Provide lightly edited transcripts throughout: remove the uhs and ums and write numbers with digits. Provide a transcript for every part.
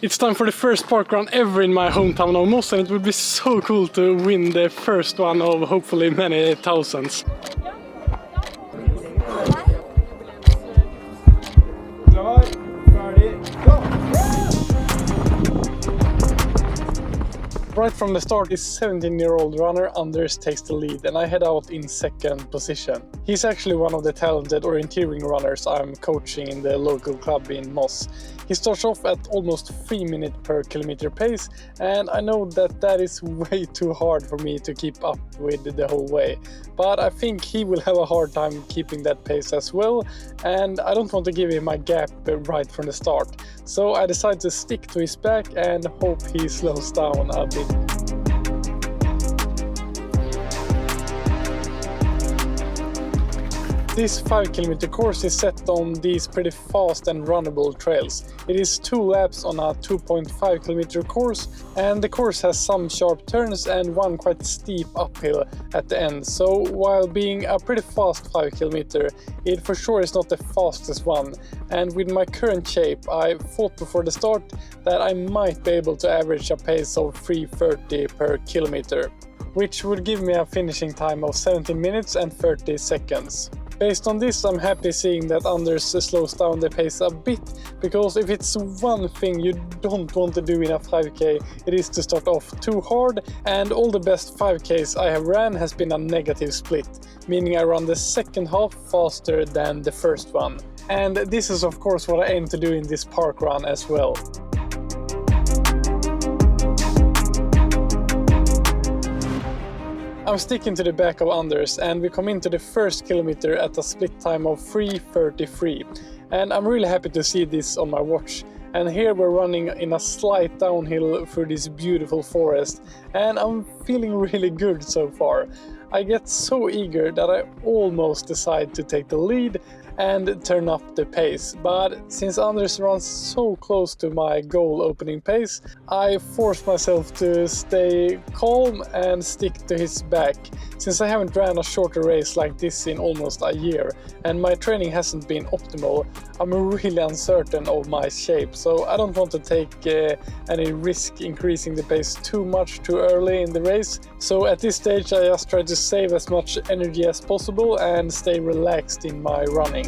It's time for the first parkrun ever in my hometown of Moss, and it would be so cool to win the first one of hopefully many thousands. Right from the start, this 17-year-old runner Anders takes the lead, and I head out in second position. He's actually one of the talented orienteering runners I'm coaching in the local club in Moss. He starts off at almost 3 minutes per kilometer pace, and I know that is way too hard for me to keep up with the whole way. But I think he will have a hard time keeping that pace as well, and I don't want to give him a gap right from the start. So I decide to stick to his back and hope he slows down a bit. This 5-kilometer course is set on these pretty fast and runnable trails. It is 2 laps on a 2.5-kilometer course, and the course has some sharp turns and one quite steep uphill at the end. So while being a pretty fast 5-kilometer, it for sure is not the fastest one. And with my current shape, I thought before the start that I might be able to average a pace of 3:30 per kilometer, which would give me a finishing time of 17 minutes and 30 seconds. Based on this, I'm happy seeing that Anders slows down the pace a bit, because if it's one thing you don't want to do in a 5k, it is to start off too hard, and all the best 5ks I have ran has been a negative split, meaning I run the second half faster than the first one. And this is of course what I aim to do in this park run as well. I'm sticking to the back of Anders, and we come into the first kilometer at a split time of 3:33, and I'm really happy to see this on my watch. And here we're running in a slight downhill through this beautiful forest, and I'm feeling really good so far. I get so eager that I almost decide to take the lead and turn up the pace, but since Anders runs so close to my goal opening pace, I force myself to stay calm and stick to his back, since I haven't ran a shorter race like this in almost a year, and my training hasn't been optimal. I'm really uncertain of my shape, so I don't want to take any risk increasing the pace too much too early in the race. So at this stage I just try to save as much energy as possible and stay relaxed in my running.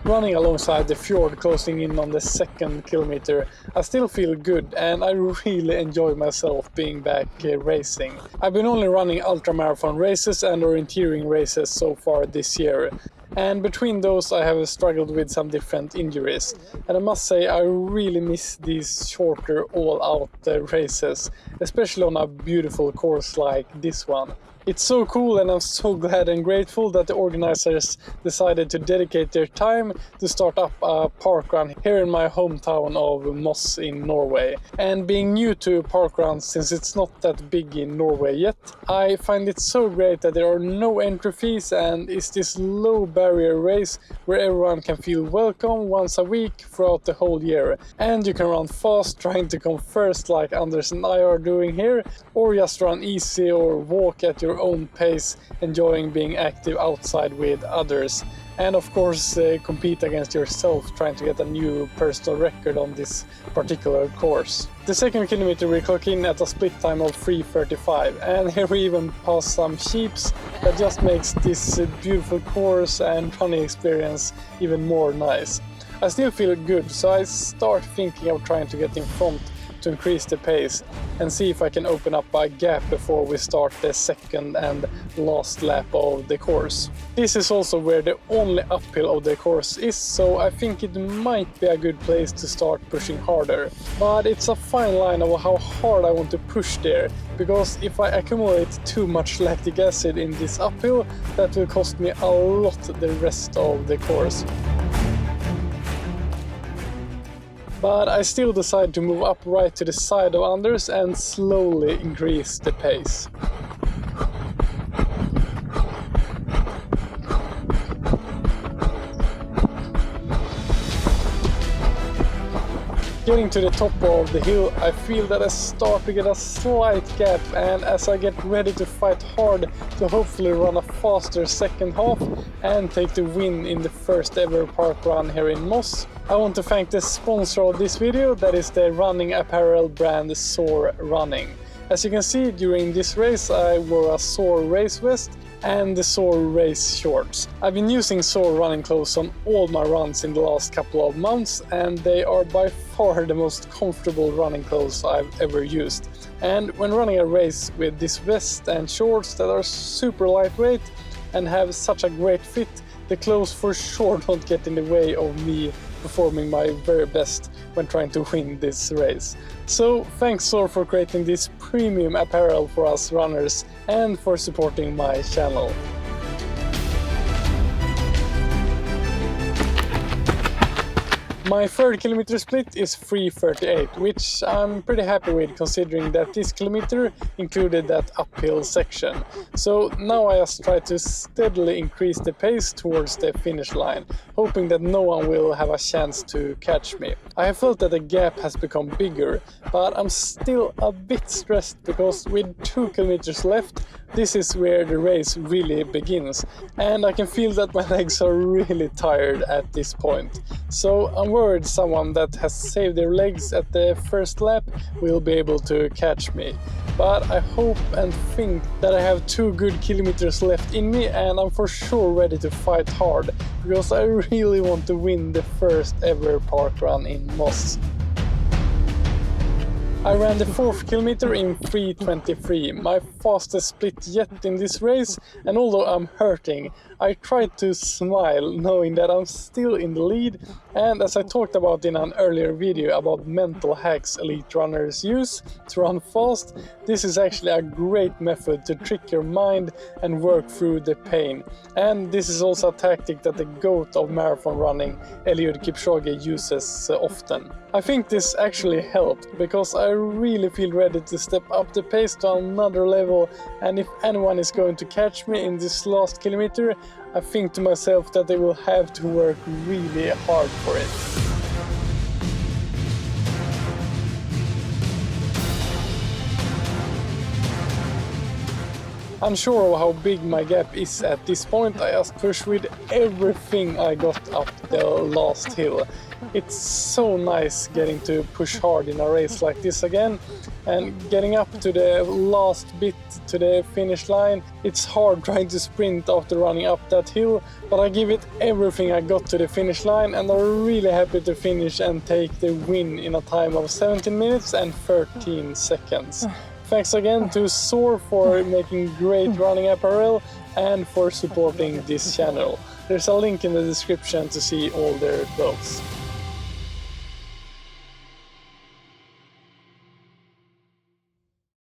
Running alongside the fjord closing in on the second kilometer, I still feel good and I really enjoy myself being back racing. I've been only running ultramarathon races and orienteering races so far this year, and between those I have struggled with some different injuries, and I must say I really miss these shorter all-out races, especially on a beautiful course like this one. It's so cool, and I'm so glad and grateful that the organizers decided to dedicate their time to start up a parkrun here in my hometown of Moss in Norway. And being new to parkrun, since it's not that big in Norway yet, I find it so great that there are no entry fees and it's this low barrier race where everyone can feel welcome once a week throughout the whole year. And you can run fast trying to come first like Anders and I are doing here, or just run easy or walk at your own pace, enjoying being active outside with others, and of course compete against yourself trying to get a new personal record on this particular course. The second kilometer we clock in at a split time of 3:35, and here we even pass some sheeps that just makes this beautiful course and running experience even more nice. I still feel good, so I start thinking of trying to get in front to increase the pace and see if I can open up a gap before we start the second and last lap of the course. This is also where the only uphill of the course is, so I think it might be a good place to start pushing harder. But it's a fine line of how hard I want to push there, because if I accumulate too much lactic acid in this uphill, that will cost me a lot the rest of the course. But I still decide to move up right to the side of Anders and slowly increase the pace. Getting to the top of the hill, I feel that I start to get a slight gap, and as I get ready to fight hard to hopefully run a faster second half and take the win in the first ever park run here in Moss, I want to thank the sponsor of this video, that is the running apparel brand Soar Running. As you can see, during this race I wore a Soar race vest and the Soar race shorts. I've been using Soar running clothes on all my runs in the last couple of months, and they are by far the most comfortable running clothes I've ever used. And when running a race with this vest and shorts that are super lightweight and have such a great fit, the clothes for sure don't get in the way of me performing my very best when trying to win this race. So thanks Soar for creating this premium apparel for us runners and for supporting my channel. My third kilometer split is 3:38, which I'm pretty happy with considering that this kilometer included that uphill section. So now I just try to steadily increase the pace towards the finish line, hoping that no one will have a chance to catch me. I have felt that the gap has become bigger, but I'm still a bit stressed because with 2 kilometers left, this is where the race really begins, and I can feel that my legs are really tired at this point. So I'm worried someone that has saved their legs at the first lap will be able to catch me. But I hope and think that I have 2 good kilometers left in me, and I'm for sure ready to fight hard, because I really want to win the first ever park run in Moss. I ran the 4th kilometer in 3:23, my fastest split yet in this race, and although I'm hurting, I tried to smile knowing that I'm still in the lead, and as I talked about in an earlier video about mental hacks elite runners use to run fast, this is actually a great method to trick your mind and work through the pain. And this is also a tactic that the GOAT of marathon running, Eliud Kipchoge, uses often. I think this actually helped, because I really feel ready to step up the pace to another level, and if anyone is going to catch me in this last kilometer, I think to myself that they will have to work really hard for it. Unsure of how big my gap is at this point, I just push with everything I got up the last hill. It's so nice getting to push hard in a race like this again, and getting up to the last bit to the finish line. It's hard trying to sprint after running up that hill, but I give it everything I got to the finish line, and I'm really happy to finish and take the win in a time of 17 minutes and 13 seconds. Thanks again to Soar for making great running apparel and for supporting this channel. There's a link in the description to see all their clothes.